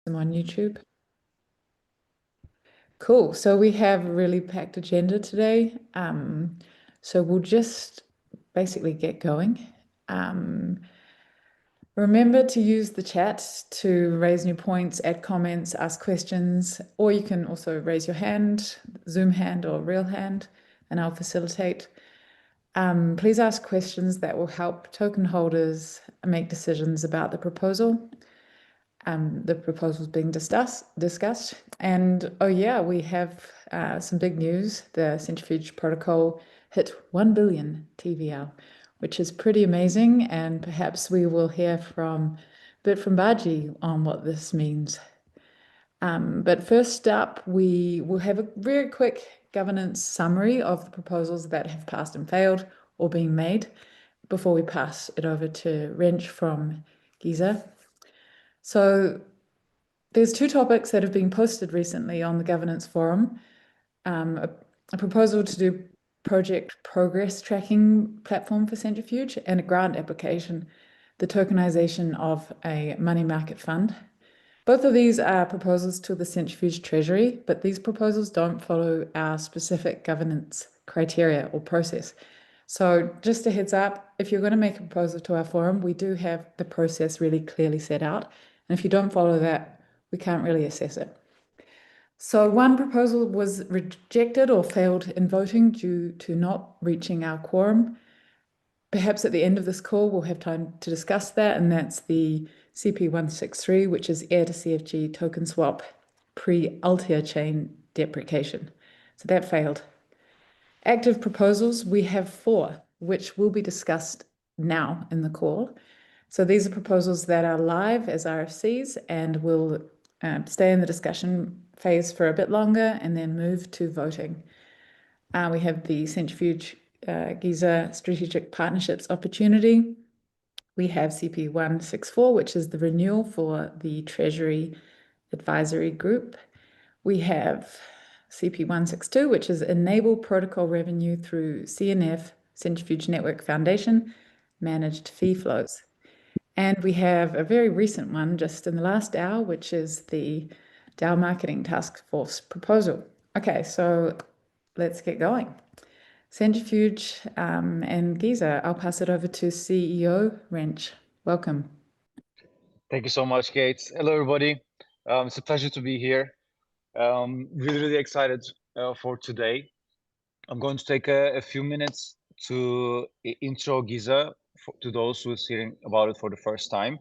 them on YouTube. Cool. So we have a really packed agenda today. So we'll just basically get going. Um, Remember to use the chat to raise new points, add comments, ask questions, or you can also raise your hand, Zoom hand or real hand, and I'll facilitate. Please ask questions that will help token holders make decisions about the proposal. The proposals being discussed. And oh yeah, we have some big news. The Centrifuge protocol hit 1 billion TVL, which is pretty amazing. And perhaps we will hear from a bit from Baji on what this means. But first up, we will have a very quick governance summary of the proposals that have passed and failed or being made before we pass it over to Wrench from Giza. So there's two topics that have been posted recently on the governance forum. A proposal to do project progress tracking platform for Centrifuge and a grant application, the tokenization of a money market fund. Both of these are proposals to the Centrifuge Treasury, but these proposals don't follow our specific governance criteria or process. So just a heads up, if you're going to make a proposal to our forum, we do have the process really clearly set out. And if you don't follow that, we can't really assess it. So one proposal was rejected or failed in voting due to not reaching our quorum. Perhaps at the end of this call, we'll have time to discuss that, and that's the CP163, which is Air to CFG token swap pre-Altair chain deprecation. So that failed. Active proposals, we have 4, which will be discussed now in the call. So these are proposals that are live as RFCs and will stay in the discussion phase for a bit longer and then move to voting. We have the Centrifuge Giza Strategic Partnerships Opportunity. We have CP164, which is the renewal for the Treasury Advisory Group. We have CP162, which is enable protocol revenue through CNF, Centrifuge Network Foundation, managed fee flows. And we have a very recent one just in the last hour, which is the DAO Marketing Task Force proposal. Okay, so let's get going. Centrifuge and Giza, I'll pass it over to CEO Wrench. Welcome. Thank you so much, Kate. Hello, everybody. It's a pleasure to be here. Really excited for today. I'm going to take a few minutes to intro Giza to those who are hearing about it for the first time.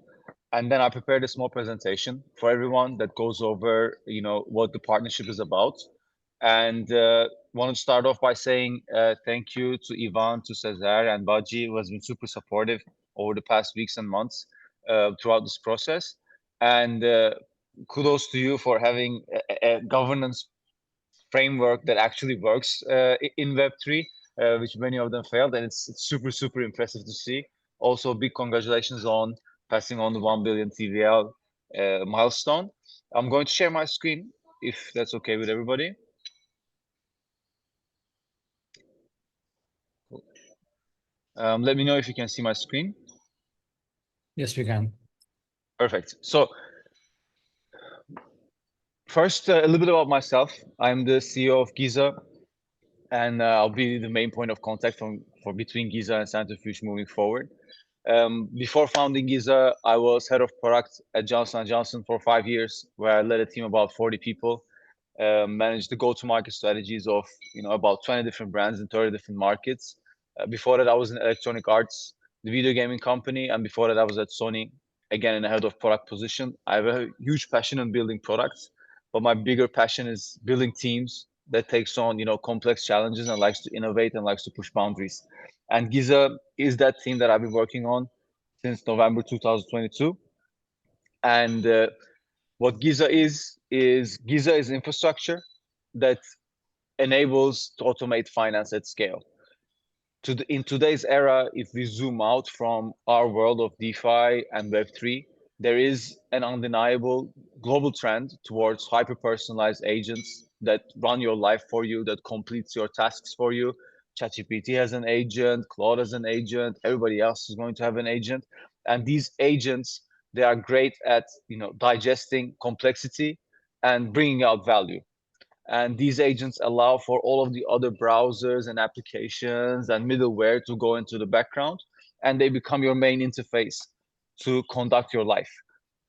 And then I prepared a small presentation for everyone that goes over, what the partnership is about. And want to start off by saying thank you to Ivan, to Cesar, and Baji, who has been super supportive over the past weeks and months throughout this process. And kudos to you for having a governance framework that actually works in Web3, which many of them failed. And it's super impressive to see. Also, big congratulations on passing on the 1 billion TVL milestone. I'm going to share my screen, if that's okay with everybody. Let me know if you can see my screen. Yes, we can. Perfect. So first, a little bit about myself. I'm the CEO of Giza, and I'll be the main point of contact for between Giza and Centrifuge moving forward. Before founding Giza, I was head of product at Johnson & Johnson for 5 years, where I led a team of about 40 people, managed the go-to-market strategies of about 20 different brands in 30 different markets. Before that, I was in Electronic Arts, the video gaming company, and before that, I was at Sony, again in a head of product position. I have a huge passion in building products, but my bigger passion is building teams that takes on complex challenges and likes to innovate and likes to push boundaries. And Giza is that team that I've been working on since November 2022. And what Giza is Giza is infrastructure that enables to automate finance at scale. In today's era, if we zoom out from our world of DeFi and Web3, there is an undeniable global trend towards hyper-personalized agents that run your life for you, that completes your tasks for you. ChatGPT has an agent, Claude has an agent, everybody else is going to have an agent. And these agents, They are great at digesting complexity and bringing out value. And these agents allow for all of the other browsers and applications and middleware to go into the background, and they become your main interface to conduct your life.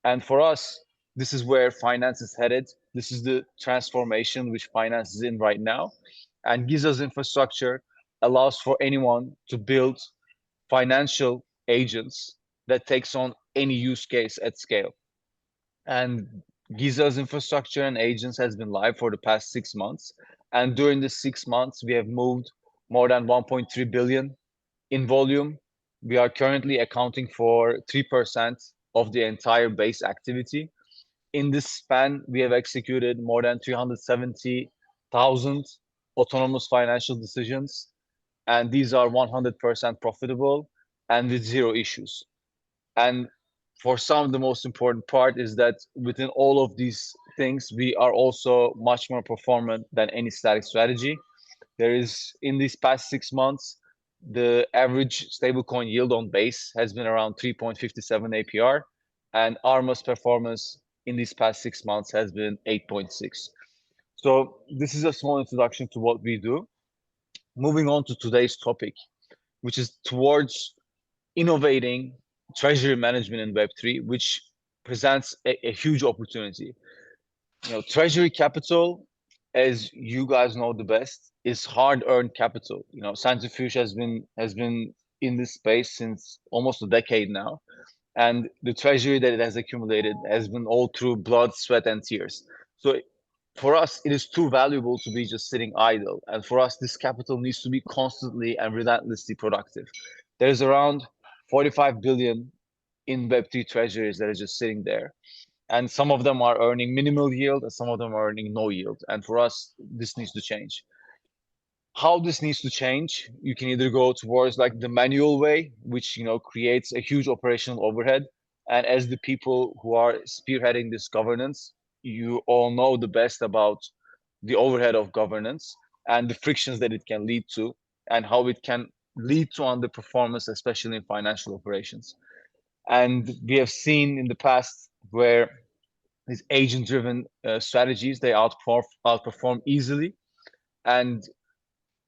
And for us, this is where finance is headed. This is the transformation which finance is in right now. And Giza's infrastructure allows for anyone to build financial agents that takes on any use case at scale. And Giza's infrastructure and agents has been live for the past 6 months. And during the 6 months, we have moved more than 1.3 billion in volume. We are currently accounting for 3% of the entire base activity. In this span, we have executed more than 370,000 autonomous financial decisions, and these are 100% profitable and with zero issues. And for some, the most important part is that within all of these things, we are also much more performant than any static strategy. There is, in these past 6 months, the average stablecoin yield on base has been around 3.57 APR, and ARMA's performance in these past 6 months has been 8.6. So this is a small introduction to what we do. Moving on to today's topic, which is towards innovating treasury management in Web3, which presents a huge opportunity. Treasury capital, as you guys know the best, is hard-earned capital. Centrifuge has been in this space since almost a decade now, and the treasury that it has accumulated has been all through blood, sweat, and tears. So for us, it is too valuable to be just sitting idle, and for us, this capital needs to be constantly and relentlessly productive. There's around 45 billion in Web3 treasuries that are just sitting there. And some of them are earning minimal yield and some of them are earning no yield. And for us, this needs to change. How this needs to change, you can either go towards like the manual way, which creates a huge operational overhead. And as the people who are spearheading this governance, you all know the best about the overhead of governance and the frictions that it can lead to and how it can lead to underperformance, especially in financial operations. And we have seen in the past where these agent-driven strategies, they outperform easily. And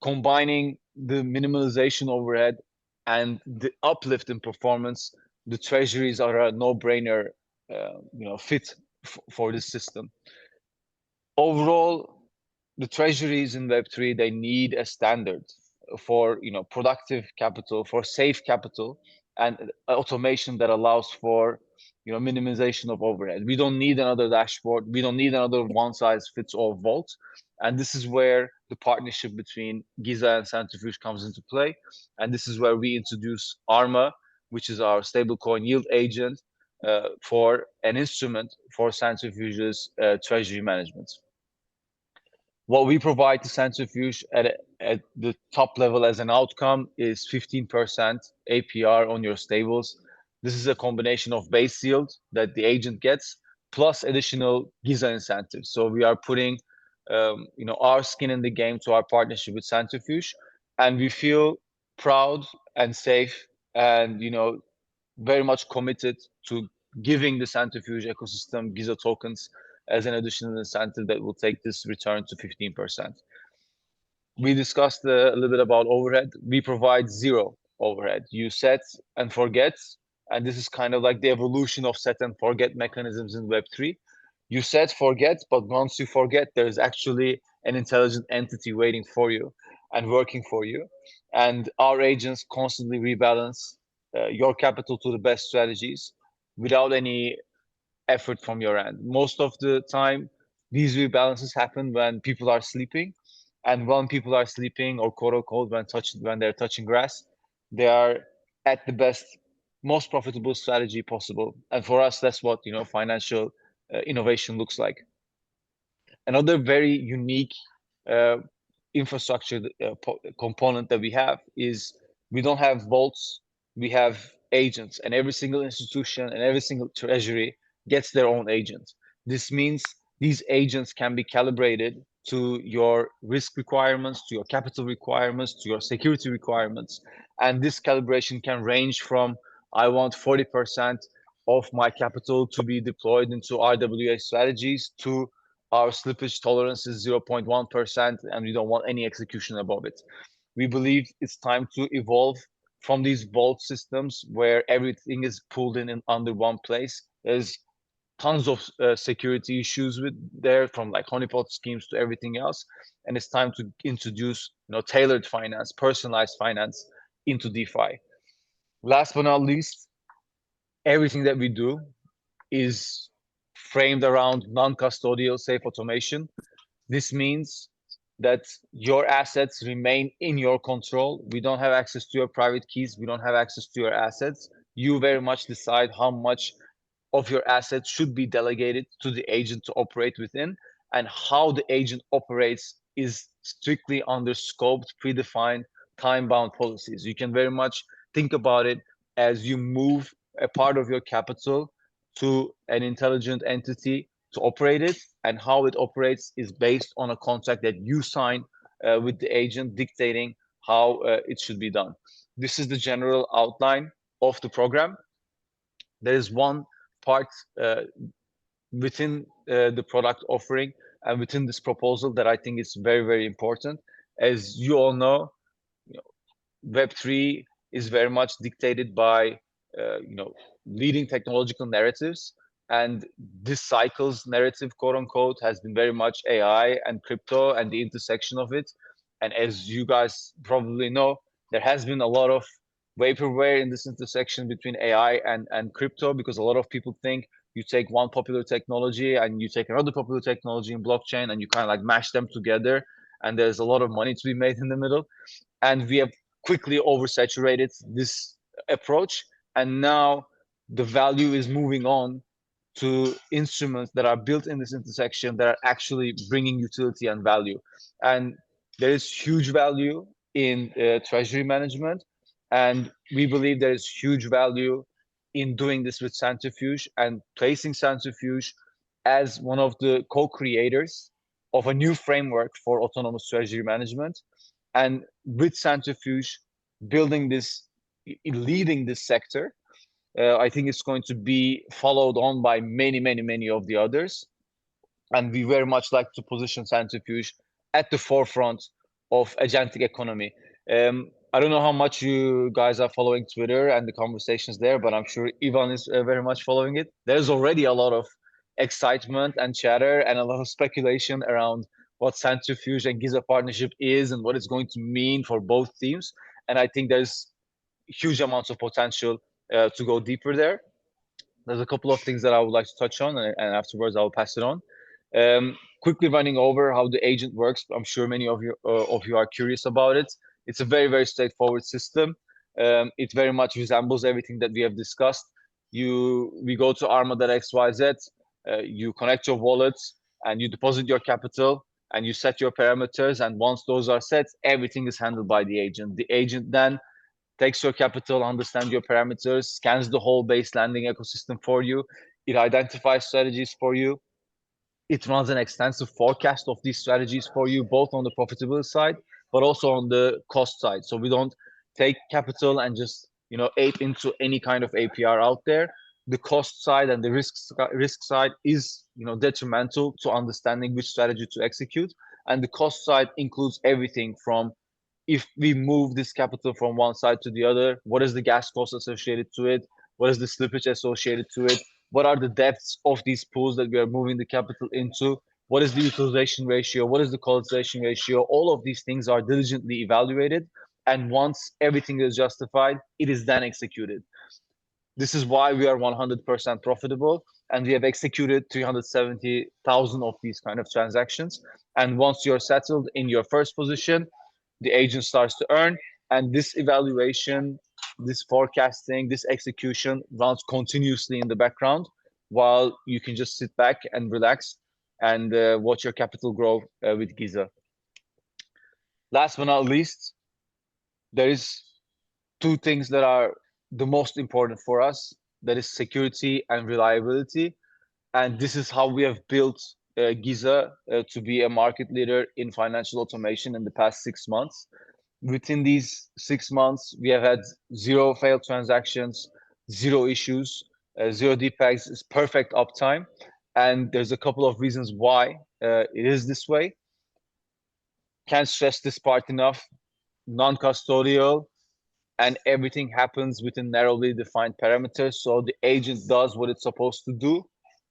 combining the minimalization overhead and the uplift in performance, the treasuries are a no-brainer fit for this system. Overall, the treasuries in Web3, they need a standard for productive capital, for safe capital, and automation that allows for minimization of overhead. We don't need another dashboard. We don't need another one-size-fits-all vault. And this is where the partnership between Giza and Centrifuge comes into play. And this is where we introduce ARMA, which is our stablecoin yield agent, for an instrument for Centrifuge's treasury management. What we provide to Centrifuge at the top level as an outcome is 15% APR on your stables. This is a combination of base yield that the agent gets plus additional Giza incentives. So we are putting our skin in the game to our partnership with Centrifuge, and we feel proud and safe and very much committed to giving the Centrifuge ecosystem Giza tokens as an additional incentive that will take this return to 15%. We discussed a little bit about overhead. We provide zero overhead. You set and forget, and this is kind of like the evolution of set and forget mechanisms in Web3. You set, forget, but once you forget, there's actually an intelligent entity waiting for you and working for you. And our agents constantly rebalance your capital to the best strategies without any effort from your end. Most of the time, these rebalances happen when people are sleeping, and when people are sleeping, or quote unquote, when they're touching grass, they are at the best, most profitable strategy possible. And for us, that's what financial innovation looks like. Another very unique infrastructure component that we have is we don't have vaults, we have agents, and every single institution and every single treasury gets their own agent. This means these agents can be calibrated to your risk requirements, to your capital requirements, to your security requirements. And this calibration can range from, I want 40% of my capital to be deployed into RWA strategies to our slippage tolerance is 0.1%, and we don't want any execution above it. We believe it's time to evolve from these vault systems where everything is pulled in under one place. There's tons of security issues with there, from like honeypot schemes to everything else, and it's time to introduce tailored finance, personalized finance into DeFi. Last but not least, everything that we do is framed around non-custodial safe automation. This means that your assets remain in your control. We don't have access to your private keys. We don't have access to your assets. You very much decide how much of your assets should be delegated to the agent to operate within, and how the agent operates is strictly under scoped, predefined, time-bound policies. You can very much think about it as you move a part of your capital to an intelligent entity to operate it, and how it operates is based on a contract that you sign with the agent dictating how it should be done. This is the general outline of the program. There is one part within the product offering and within this proposal that I think is very, very important. As you all know, Web3 is very much dictated by leading technological narratives, and this cycle's narrative, quote unquote, has been very much AI and crypto and the intersection of it. And as you guys probably know, there has been a lot of vaporware in this intersection between AI and crypto, because a lot of people think you take one popular technology and you take another popular technology in blockchain and you kind of like mash them together, and there's a lot of money to be made in the middle. And we have quickly oversaturated this approach, and now the value is moving on to instruments that are built in this intersection that are actually bringing utility and value. And there is huge value in treasury management, and we believe there is huge value in doing this with Centrifuge, and placing Centrifuge as one of the co-creators of a new framework for autonomous treasury management. And with Centrifuge building this, leading this sector, I think it's going to be followed on by many of the others. And we very much like to position Centrifuge at the forefront of agentic economy. I don't know how much you guys are following Twitter and the conversations there, but I'm sure Ivan is very much following it. There's already a lot of excitement and chatter and a lot of speculation around what Centrifuge and Giza partnership is and what it's going to mean for both teams. And I think there's huge amounts of potential to go deeper there. There's a couple of things that I would like to touch on, and afterwards I'll pass it on. Quickly running over how the agent works. I'm sure many of you are curious about it. It's a very straightforward system. It very much resembles everything that we have discussed. We go to Arma.xyz, you connect your wallets, and you deposit your capital, and you set your parameters, and once those are set, everything is handled by the agent. The agent then takes your capital, understands your parameters, scans the whole base lending ecosystem for you. It identifies strategies for you. It runs an extensive forecast of these strategies for you, both on the profitability side, but also on the cost side. So we don't take capital and just ape into any kind of APR out there. The cost side and the risk side is detrimental to understanding which strategy to execute. And the cost side includes everything from, if we move this capital from one side to the other, what is the gas cost associated to it? What is the slippage associated to it? What are the depths of these pools that we are moving the capital into? What is the utilization ratio? What is the collateralization ratio? All of these things are diligently evaluated. And once everything is justified, it is then executed. This is why we are 100% profitable, and we have executed 370,000 of these kind of transactions. And once you're settled in your first position, the agent starts to earn, and this evaluation, this forecasting, this execution runs continuously in the background, while you can just sit back and relax and watch your capital grow with Giza. Last but not least, there is two things that are the most important for us. That is security and reliability. And this is how we have built Giza to be a market leader in financial automation in the past 6 months. Within these 6 months, we have had 0 failed transactions, 0 issues. zero defects, is perfect uptime. And there's a couple of reasons why it is this way. Can't stress this part enough. Non-custodial, and everything happens within narrowly defined parameters. So the agent does what it's supposed to do,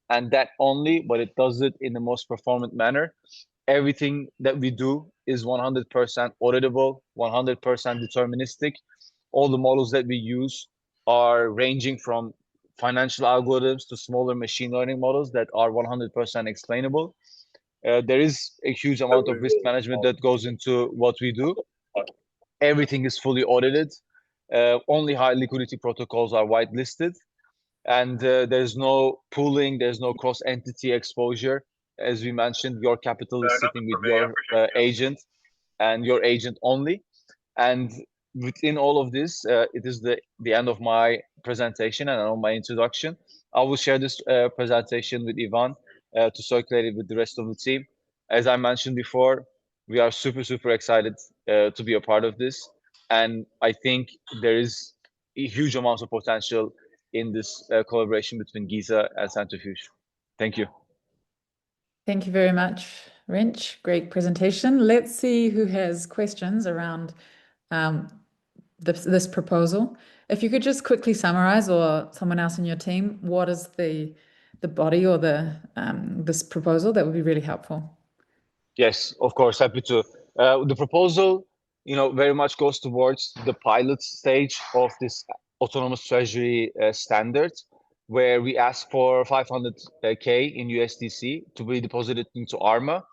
and that only, but it does it in the most performant manner. Everything that we do is 100% auditable, 100% deterministic. All the models that we use are ranging from financial algorithms to smaller machine learning models that are 100% explainable. There is a huge amount of risk management that goes into what we do. Everything is fully audited. Only high liquidity protocols are whitelisted, and there's no pooling, there's no cross entity exposure. As we mentioned, your capital is sitting with your agent and your agent only. And within all of this, it is the end of my presentation and on my introduction. I will share this presentation with Ivan to circulate it with the rest of the team. As I mentioned before, we are super excited to be a part of this. And I think there is a huge amount of potential in this collaboration between Giza and Centrifuge. Thank you. Thank you very much, Wrench. Great presentation. Let's see who has questions around this proposal. If you could just quickly summarize, or someone else in your team, what is the body or this proposal, that would be really helpful. Yes, of course, happy to. The proposal, very much goes towards the pilot stage of this autonomous treasury standard, where we ask for 500K in USDC to be deposited into ARMA,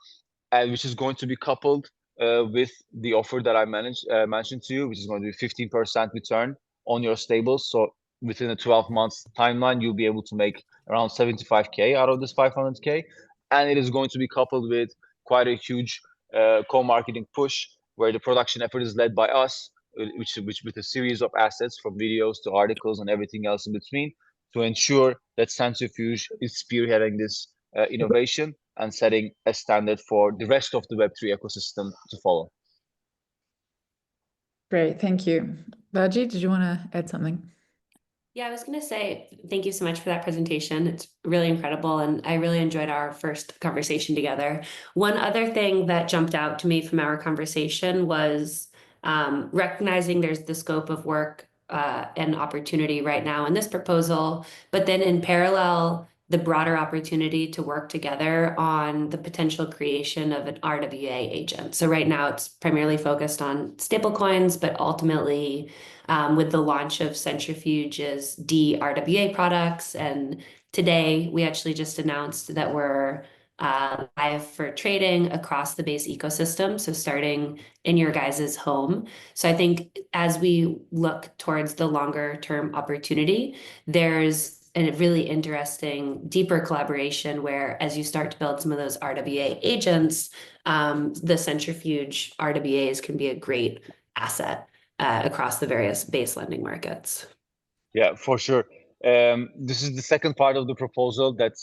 and which is going to be coupled with the offer that I mentioned to you, which is going to be 15% return on your stables. So within a 12 months timeline, you'll be able to make around 75K out of this 500K. And it is going to be coupled with quite a huge co-marketing push, where the production effort is led by us, which with a series of assets from videos to articles and everything else in between, to ensure that Centrifuge is spearheading this innovation and setting a standard for the rest of the Web3 ecosystem to follow. Great, thank you. Baji, did you want to add something? Yeah, I was going to say thank you so much for that presentation. It's really incredible, and I really enjoyed our first conversation together. One other thing that jumped out to me from our conversation was recognizing there's the scope of work and opportunity right now in this proposal, but then in parallel, the broader opportunity to work together on the potential creation of an RWA agent. So right now it's primarily focused on stablecoins, but ultimately with the launch of Centrifuge's DRWA products. And today we actually just announced that we're live for trading across the Base ecosystem, so starting in your guys' home. So I think as we look towards the longer term opportunity, there's a really interesting, deeper collaboration where as you start to build some of those RWA agents, the Centrifuge RWAs can be a great asset across the various Base lending markets. Yeah, for sure. This is the second part of the proposal that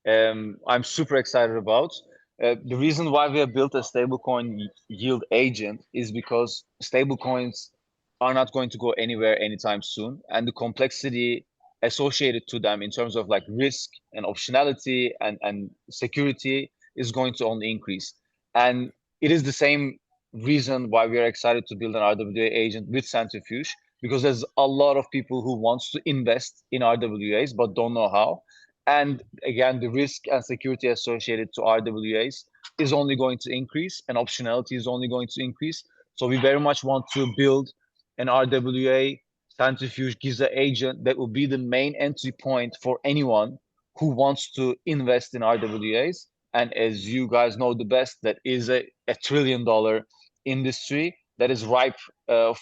I'm super excited about. The reason why we have built a stablecoin yield agent is because stablecoins are not going to go anywhere anytime soon, and the complexity associated to them in terms of like risk and optionality and security is going to only increase. And it is the same reason why we are excited to build an RWA agent with Centrifuge, because there's a lot of people who wants to invest in RWAs but don't know how. And again, the risk and security associated to RWAs is only going to increase, and optionality is only going to increase. So we very much want to build an RWA Centrifuge Giza agent that will be the main entry point for anyone who wants to invest in RWAs. And as you guys know the best, that is a $1 trillion industry that is ripe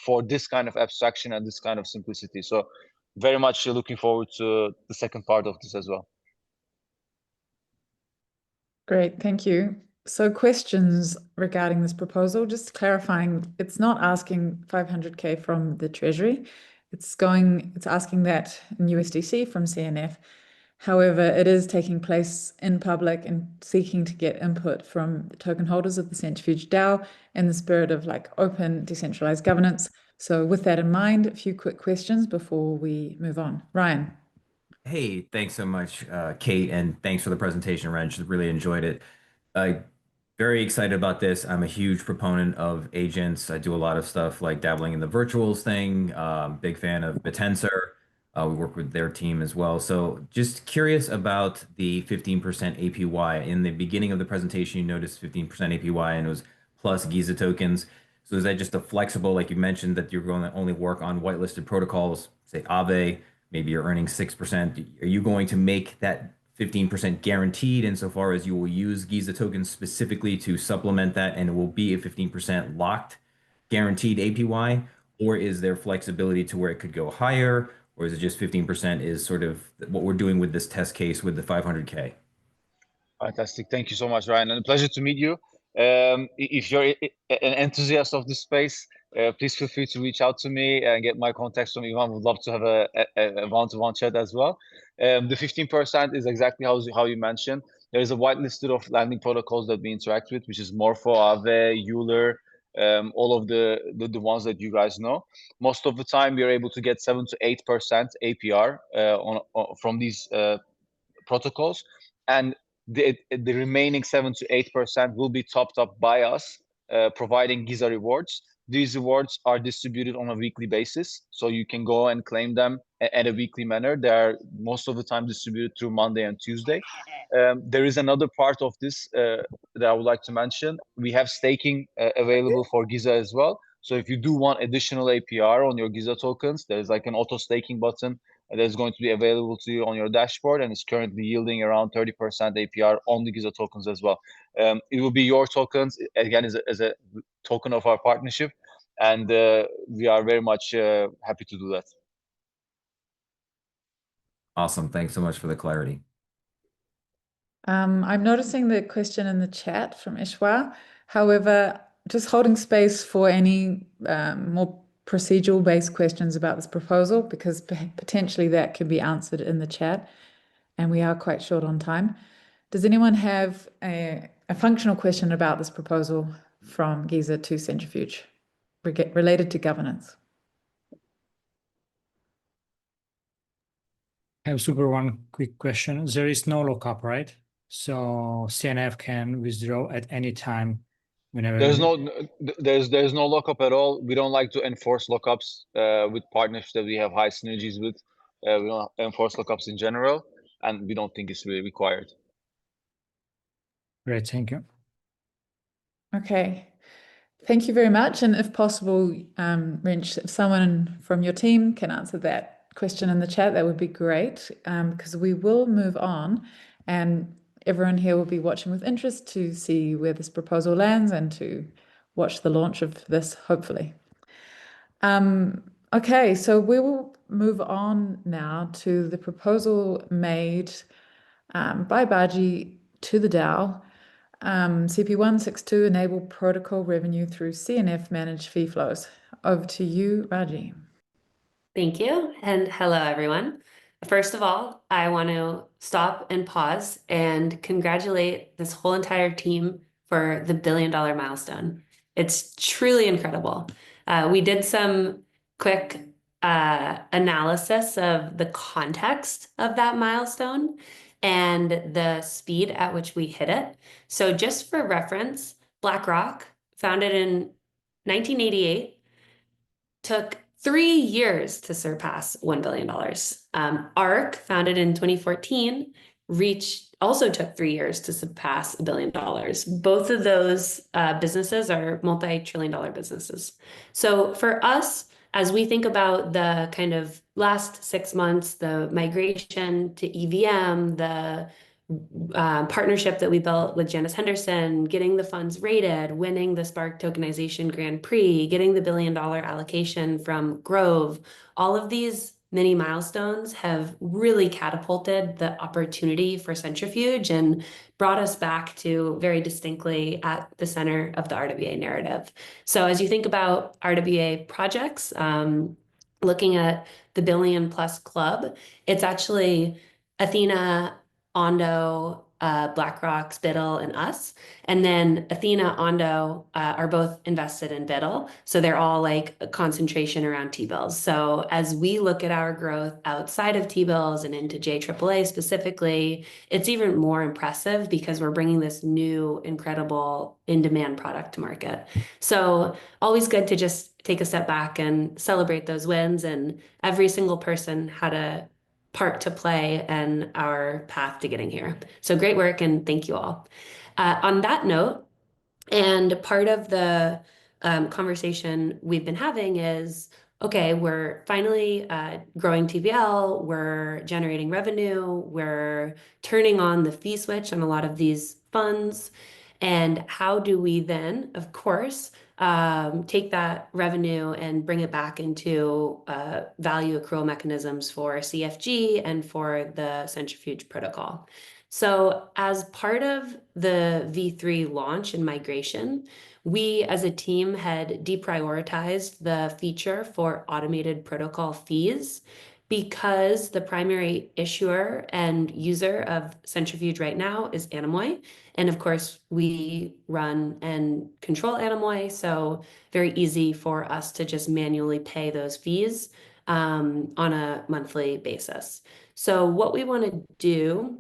for this kind of abstraction and this kind of simplicity. So very much looking forward to the second part of this as well. Great, thank you. So questions regarding this proposal, just clarifying, it's not asking 500K from the Treasury. It's asking that in USDC from CNF. However, it is taking place in public and seeking to get input from the token holders of the Centrifuge DAO in the spirit of like open, decentralized governance. So with that in mind, a few quick questions before we move on. Ryan. Hey, thanks so much, Kate, and thanks for the presentation, Wrench. Really enjoyed it. Very excited about this. I'm a huge proponent of agents. I do a lot of stuff like dabbling in the virtuals thing. Big fan of Bitensor. We work with their team as well. So just curious about the 15% APY. In the beginning of the presentation, you noticed 15% APY and it was plus Giza tokens. So is that just a flexible, like you mentioned, that you're going to only work on whitelisted protocols, say Aave, maybe you're earning 6%. Are you going to make that 15% guaranteed insofar as you will use Giza tokens specifically to supplement that and it will be a 15% locked guaranteed APY? Or is there flexibility to where it could go higher? Or is it just 15% is sort of what we're doing with this test case with the 500K? Fantastic. Thank you so much, Ryan, and a pleasure to meet you. If you're an enthusiast of this space, please feel free to reach out to me and get my contacts from Ivan. Would love to have a one-to-one chat as well. The 15% is exactly how you mentioned. There is a whitelisted of landing protocols that we interact with, which is Morpho, Aave, Euler, all of the ones that you guys know. Most of the time, we are able to get 7 to 8% APR from these protocols, and the remaining 7 to 8% will be topped up by us, providing Giza rewards. These rewards are distributed on a weekly basis, so you can go and claim them at a weekly manner. They are most of the time distributed through Monday and Tuesday. There is another part of this that I would like to mention. We have staking available for Giza as well. So if you do want additional APR on your Giza tokens, there's like an auto staking button that is going to be available to you on your dashboard, and it's currently yielding around 30% APR on the Giza tokens as well. It will be your tokens, again, as a token of our partnership, and we are very much happy to do that. Awesome. Thanks so much for the clarity. I'm noticing the question in the chat from Ishwar. However, just holding space for any more procedural-based questions about this proposal, because potentially that can be answered in the chat, and we are quite short on time. Does anyone have a functional question about this proposal from Giza to Centrifuge related to governance? I have super one quick question. There is no lockup, right? So CNF can withdraw at any time whenever. There's no lockup at all. We don't like to enforce lockups with partners that we have high synergies with. We don't enforce lockups in general, and we don't think it's really required. Great, thank you. Okay, thank you very much. And if possible, Wrench, if someone from your team can answer that question in the chat, that would be great, because we will move on, and everyone here will be watching with interest to see where this proposal lands and to watch the launch of this, hopefully. Okay, so we will move on now to the proposal made by Baji to the DAO. CP162, enable protocol revenue through CNF managed fee flows. Over to you, Baji. Thank you, and hello, everyone. First of all, I want to stop and pause and congratulate this whole entire team for the $1 billion milestone. It's truly incredible. We did some quick analysis of the context of that milestone and the speed at which we hit it. So just for reference, BlackRock, founded in 1988, took 3 years to surpass $1 billion. ARK, founded in 2014, also took 3 years to surpass $1 billion. Both of those businesses are multi-trillion-dollar businesses. So for us, as we think about the kind of last 6 months, the migration to EVM, the partnership that we built with Janus Henderson, getting the funds rated, winning the Spark Tokenization Grand Prix, getting the $1 billion allocation from Grove, all of these many milestones have really catapulted the opportunity for Centrifuge and brought us back to very distinctly at the center of the RWA narrative. So as you think about RWA projects, looking at the $1 billion+ club, it's actually Athena, Ondo, BlackRock, Spittle, and us. And then Athena, Ondo are both invested in Biddle. So they're all like a concentration around T-bills. So as we look at our growth outside of T-bills and into JAAA specifically, it's even more impressive because we're bringing this new, incredible in-demand product to market. So always good to just take a step back and celebrate those wins. And every single person had a part to play in our path to getting here. So great work and thank you all. On that note, and part of the conversation we've been having is, okay, we're finally growing TBL, we're generating revenue, we're turning on the fee switch on a lot of these funds. And how do we then, of course, take that revenue and bring it back into value accrual mechanisms for CFG and for the Centrifuge protocol? So as part of the V3 launch and migration, we as a team had deprioritized the feature for automated protocol fees because the primary issuer and user of Centrifuge right now is Anemoy. And of course, we run and control Anemoy, so very easy for us to just manually pay those fees on a monthly basis. So what we want to do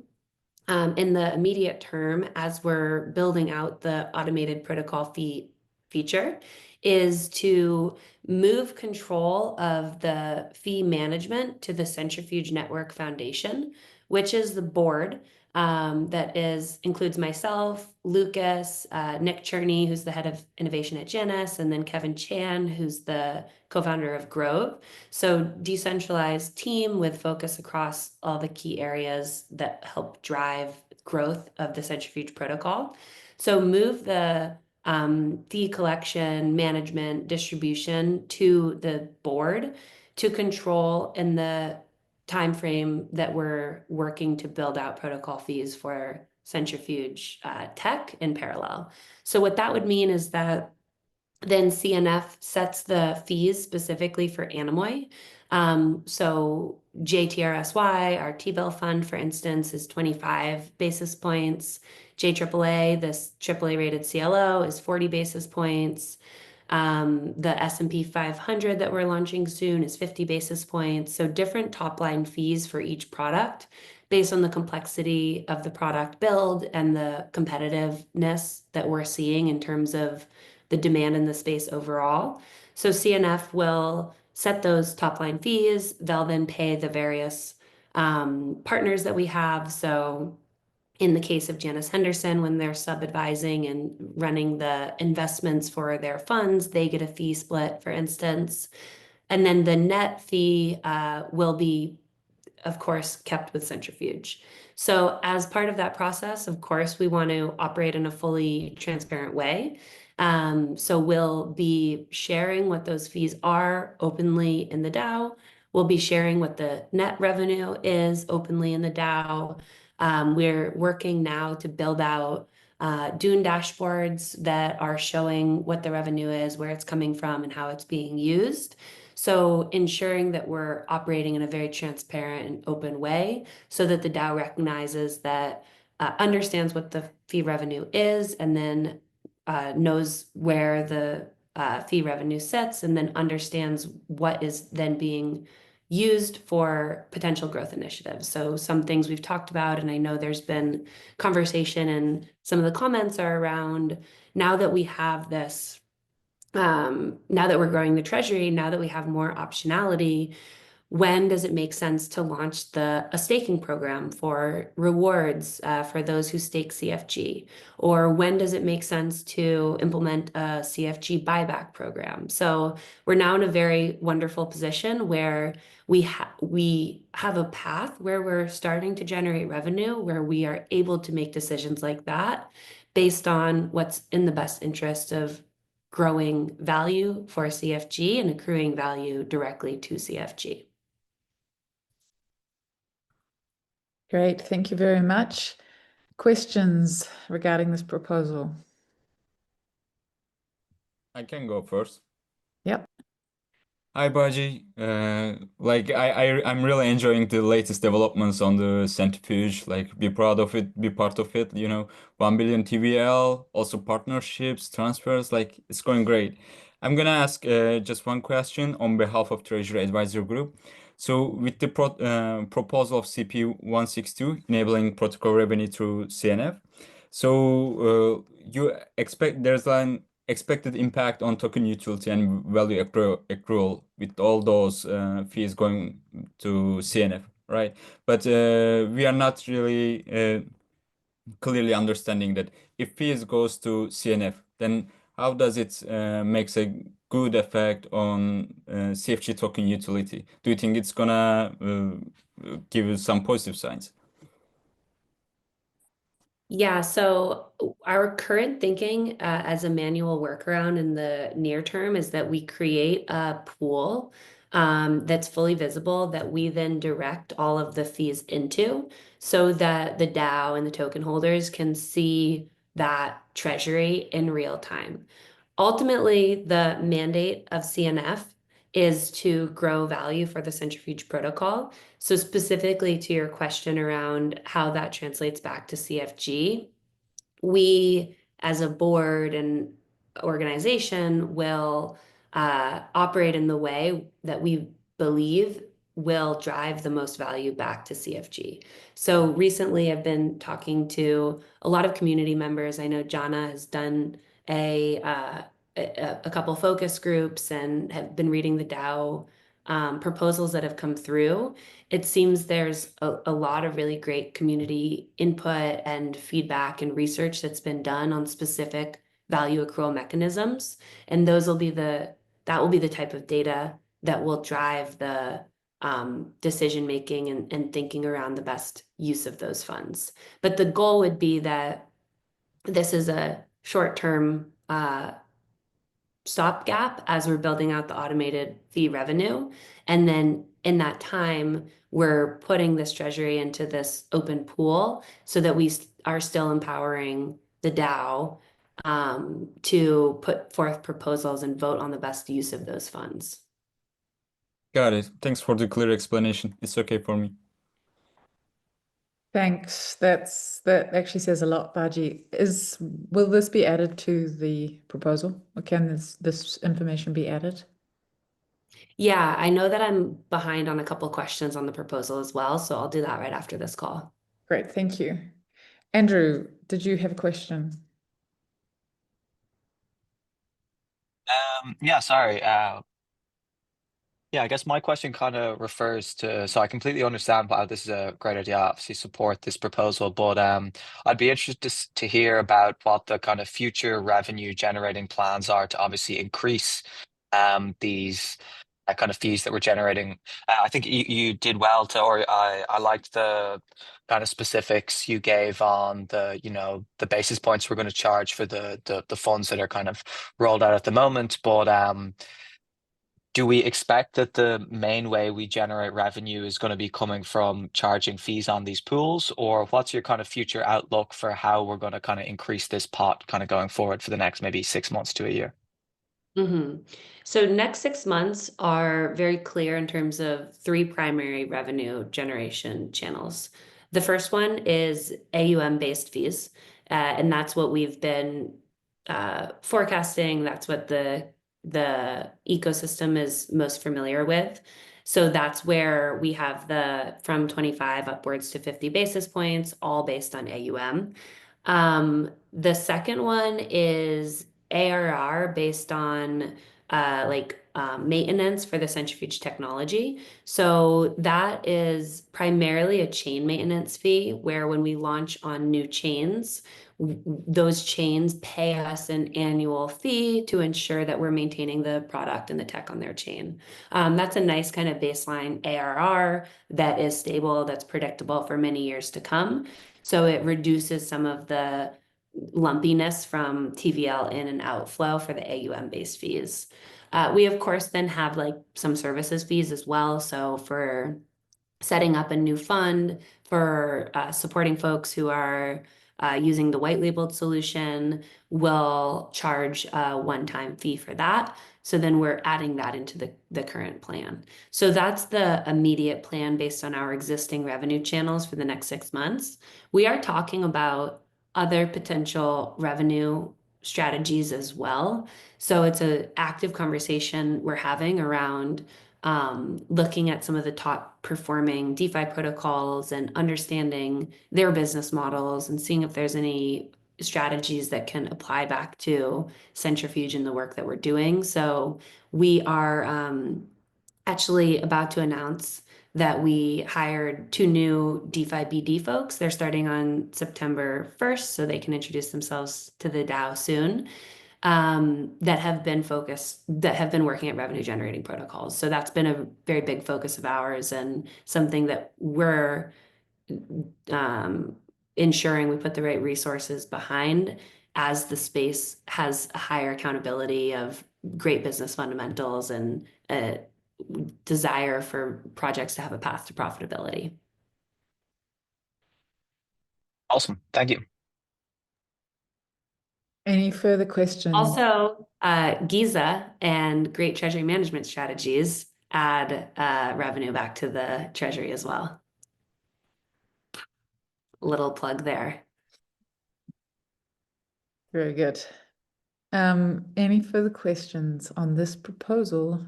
in the immediate term, as we're building out the automated protocol fee feature, is to move control of the fee management to the Centrifuge Network Foundation, which is the board that includes myself, Lucas, Nick Cherney, who's the head of innovation at Janus, and then Kevin Chan, who's the co-founder of Grove. So decentralized team with focus across all the key areas that help drive growth of the Centrifuge protocol. So move the fee collection, management, distribution to the board to control in the time frame that we're working to build out protocol fees for Centrifuge tech in parallel. So what that would mean is that then CNF sets the fees specifically for Anemoy. So JTRSY, our T-bill fund, for instance, is 25 basis points. JAAA, this AAA rated CLO, is 40 basis points. The S&P 500 that we're launching soon is 50 basis points. So different top line fees for each product based on the complexity of the product build and the competitiveness that we're seeing in terms of the demand in the space overall. So CNF will set those top line fees. They'll then pay the various partners that we have. So in the case of Janus Henderson, when they're sub-advising and running the investments for their funds, they get a fee split, for instance. And then the net fee will be, of course, kept with Centrifuge. So as part of that process, of course, we want to operate in a fully transparent way. So we'll be sharing what those fees are openly in the DAO. We'll be sharing what the net revenue is openly in the DAO. We're working now to build out Dune dashboards that are showing what the revenue is, where it's coming from, and how it's being used. So ensuring that we're operating in a very transparent and open way so that the DAO recognizes that, understands what the fee revenue is, and then knows where the fee revenue sits, and then understands what is then being used for potential growth initiatives. So some things we've talked about, and I know there's been conversation and some of the comments are around, now that we have this, now that we're growing the treasury, now that we have more optionality, when does it make sense to launch a staking program for rewards for those who stake CFG? Or when does it make sense to implement a CFG buyback program? So we're now in a very wonderful position where we have a path where we're starting to generate revenue, where we are able to make decisions like that based on what's in the best interest of growing value for CFG and accruing value directly to CFG. Great, thank you very much. Questions regarding this proposal? I can go first. Yep. Hi, Baji. I'm really enjoying the latest developments on the Centrifuge. Like, be proud of it, be part of it. 1 billion TVL, also partnerships, transfers. Like, it's going great. I'm gonna ask just one question on behalf of Treasury Advisor Group. So, with the proposal of CP 162 enabling protocol revenue through CNF, so you expect there's an expected impact on token utility and value accrual with all those fees going to CNF, right? But we are not really clearly understanding that if fees goes to CNF, then how does it makes a good effect on CFG token utility? Do you think it's gonna give you some positive signs? Yeah, so our current thinking as a manual workaround in the near term is that we create a pool that's fully visible that we then direct all of the fees into so that the DAO and the token holders can see that treasury in real time. Ultimately, the mandate of CNF is to grow value for the Centrifuge protocol. So specifically to your question around how that translates back to CFG, we as a board and organization will operate in the way that we believe will drive the most value back to CFG. So recently I've been talking to a lot of community members. I know Jana has done a couple focus groups and have been reading the DAO proposals that have come through. It seems there's a lot of really great community input and feedback and research that's been done on specific value accrual mechanisms. And that will be the type of data that will drive the decision making and thinking around the best use of those funds. But the goal would be that this is a short-term stopgap as we're building out the automated fee revenue. And then in that time, we're putting this treasury into this open pool so that we are still empowering the DAO to put forth proposals and vote on the best use of those funds. Got it. Thanks for the clear explanation. It's okay for me. Thanks. That actually says a lot, Baji. Will this be added to the proposal, or can this information be added? Yeah, I know that I'm behind on a couple questions on the proposal as well, so I'll do that right after this call. Great, thank you. Andrew, did you have a question? Yeah, sorry. Yeah, I guess my question kind of refers to, so I completely understand why this is a great idea, obviously support this proposal, but I'd be interested to hear about what the kind of future revenue generating plans are to obviously increase these kind of fees that we're generating. I think you did well to, or I liked the kind of specifics you gave on the, the basis points we're going to charge for the funds that are kind of rolled out at the moment, but do we expect that the main way we generate revenue is going to be coming from charging fees on these pools, or what's your kind of future outlook for how we're going to kind of increase this pot kind of going forward for the next maybe 6 months to a year? So next 6 months are very clear in terms of 3 primary revenue generation channels. The first one is AUM-based fees, and that's what we've been forecasting. That's what the ecosystem is most familiar with. So that's where we have from 25 upwards to 50 basis points, all based on AUM. The second one is ARR based on maintenance for the Centrifuge technology. So that is primarily a chain maintenance fee, where when we launch on new chains, those chains pay us an annual fee to ensure that we're maintaining the product and the tech on their chain. That's a nice kind of baseline ARR that is stable, that's predictable for many years to come. So it reduces some of the lumpiness from TVL in and outflow for the AUM-based fees. We, of course, then have some services fees as well. So for setting up a new fund, for supporting folks who are using the white labeled solution, we'll charge a one-time fee for that. So then we're adding that into the current plan. So that's the immediate plan based on our existing revenue channels for the next 6 months. We are talking about other potential revenue strategies as well. So it's an active conversation we're having around looking at some of the top performing DeFi protocols and understanding their business models and seeing if there's any strategies that can apply back to Centrifuge and the work that we're doing. So we are actually about to announce that we hired 2 new DeFi BD folks. They're starting on September 1st, so they can introduce themselves to the DAO soon. That have been working at revenue generating protocols. So that's been a very big focus of ours and something that we're ensuring we put the right resources behind as the space has a higher accountability of great business fundamentals and a desire for projects to have a path to profitability. Awesome. Thank you. Any further questions? Also, Giza and great treasury management strategies add revenue back to the treasury as well. Little plug there. Very good. Any further questions on this proposal?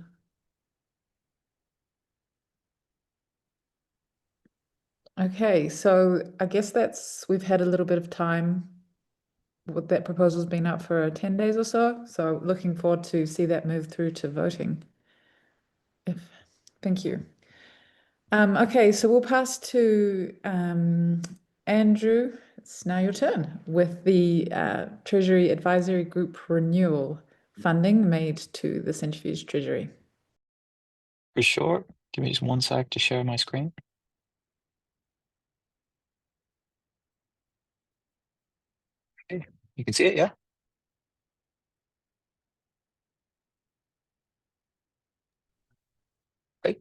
Okay, so I guess we've had a little bit of time. That proposal's been up for 10 days or so. So looking forward to see that move through to voting. Thank you. Okay, so we'll pass to Andrew. It's now your turn with the Treasury Advisory Group renewal funding made to the Centrifuge Treasury. For sure. Give me just one sec to share my screen. Okay. You can see it, yeah? Great.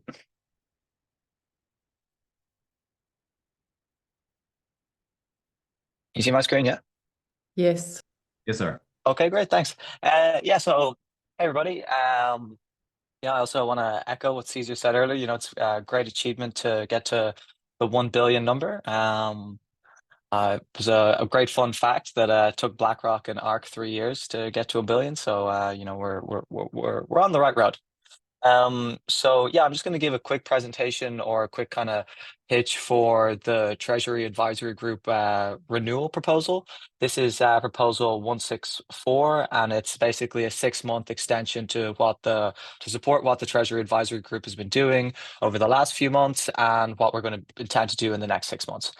You see my screen, yeah? Yes. Yes, sir. Okay, great, thanks. Yeah, so hey everybody. Yeah, I also want to echo what Caesar said earlier. It's a great achievement to get to the 1 billion number. It was a great fun fact that took BlackRock and ARK 3 years to get to 1 billion. So we're on the right road. So yeah, I'm just going to give a quick presentation or a quick kind of pitch for the Treasury Advisory Group renewal proposal. This is proposal 164, and it's basically a 6-month extension to support what the Treasury Advisory Group has been doing over the last few months and what we're going to intend to do in the next 6 months.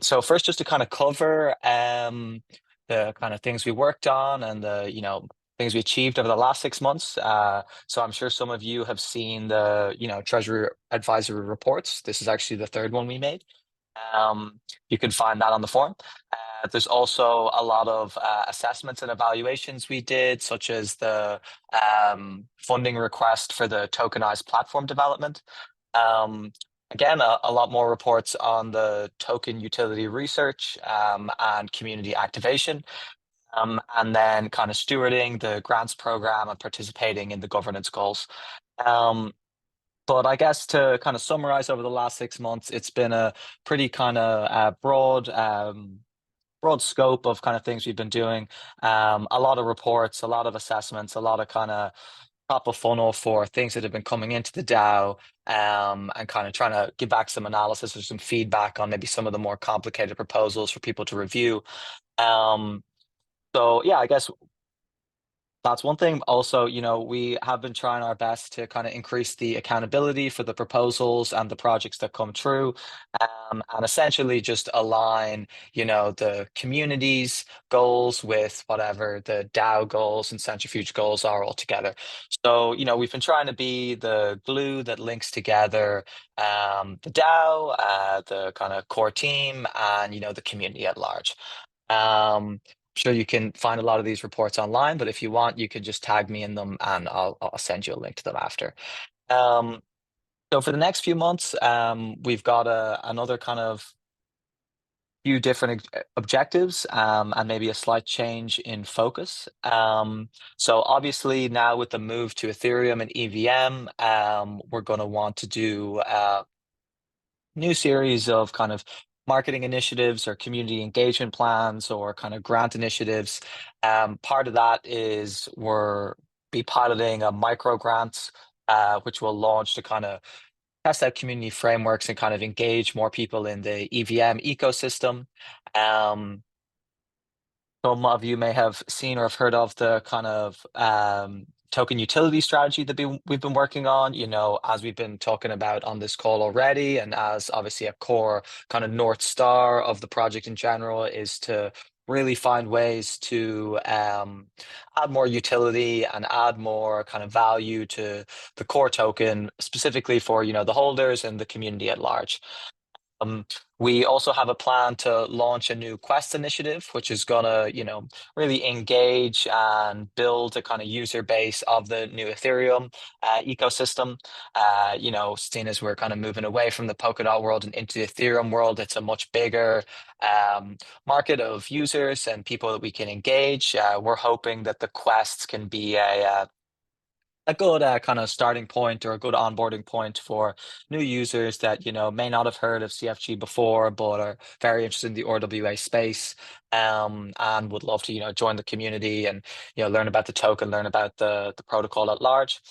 So first, just to kind of cover the kind of things we worked on and the things we achieved over the last 6 months. So I'm sure some of you have seen the Treasury Advisory reports. This is actually the 3rd one we made. You can find that on the form. There's also a lot of assessments and evaluations we did, such as the funding request for the tokenized platform development. Again, a lot more reports on the token utility research and community activation, and then kind of stewarding the grants program and participating in the governance goals. But I guess to kind of summarize over the last 6 months, it's been a pretty kind of broad scope of kind of things we've been doing. A lot of reports, a lot of assessments, a lot of kind of top of funnel for things that have been coming into the DAO, and kind of trying to give back some analysis or some feedback on maybe some of the more complicated proposals for people to review. So yeah, I guess that's one thing. Also, we have been trying our best to kind of increase the accountability for the proposals and the projects that come through, and essentially just align, the community's goals with whatever the DAO goals and Centrifuge goals are all together. So, we've been trying to be the glue that links together the DAO, the kind of core team, and, the community at large. Sure you can find a lot of these reports online, but if you want, you can just tag me in them and I'll send you a link to them after. So for the next few months, we've got another kind of few different objectives and maybe a slight change in focus. So obviously now with the move to Ethereum and EVM, we're going to want to do a new series of kind of marketing initiatives or community engagement plans or kind of grant initiatives. Part of that is we're be piloting a micro grant, which will launch to kind of test out community frameworks and kind of engage more people in the EVM ecosystem. Some of you may have seen or have heard of the kind of token utility strategy that we've been working on, as we've been talking about on this call already, and as obviously a core kind of North Star of the project in general is to really find ways to add more utility and add more kind of value to the core token, specifically for, the holders and the community at large. We also have a plan to launch a new Quest initiative, which is gonna, really engage and build a kind of user base of the new Ethereum ecosystem. Seeing as we're kind of moving away from the Polkadot world and into the Ethereum world, it's a much bigger market of users and people that we can engage. We're hoping that the Quests can be a good kind of starting point or a good onboarding point for new users that may not have heard of CFG before but are very interested in the RWA space and would love to join the community and learn about the token, learn about the protocol at large.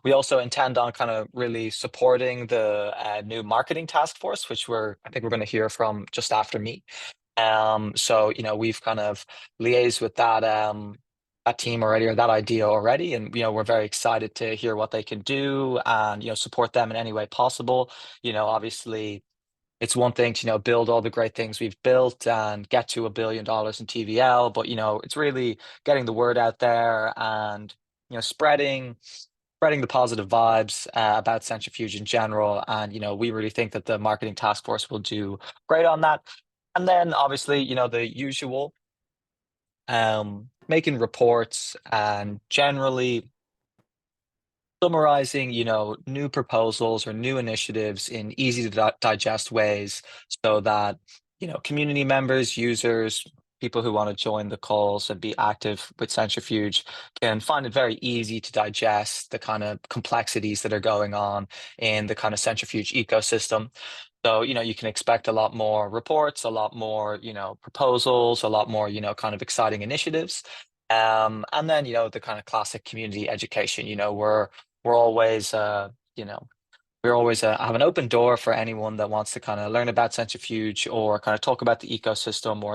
We also intend on kind of really supporting the new marketing task force, which I think we're going to hear from just after me. So we've kind of liaised with that team already, or that idea already, and we're very excited to hear what they can do and support them in any way possible. Obviously it's one thing to build all the great things we've built and get to $1 billion in TVL, but it's really getting the word out there and spreading the positive vibes about Centrifuge in general. And we really think that the marketing task force will do great on that. And then obviously the usual making reports and generally summarizing, new proposals or new initiatives in easy to digest ways so that, community members, users, people who want to join the calls and be active with Centrifuge can find it very easy to digest the kind of complexities that are going on in the kind of Centrifuge ecosystem. So, you can expect a lot more reports, a lot more, proposals, a lot more, kind of exciting initiatives. And then, the kind of classic community education, we're always, we always have an open door for anyone that wants to kind of learn about Centrifuge or kind of talk about the ecosystem or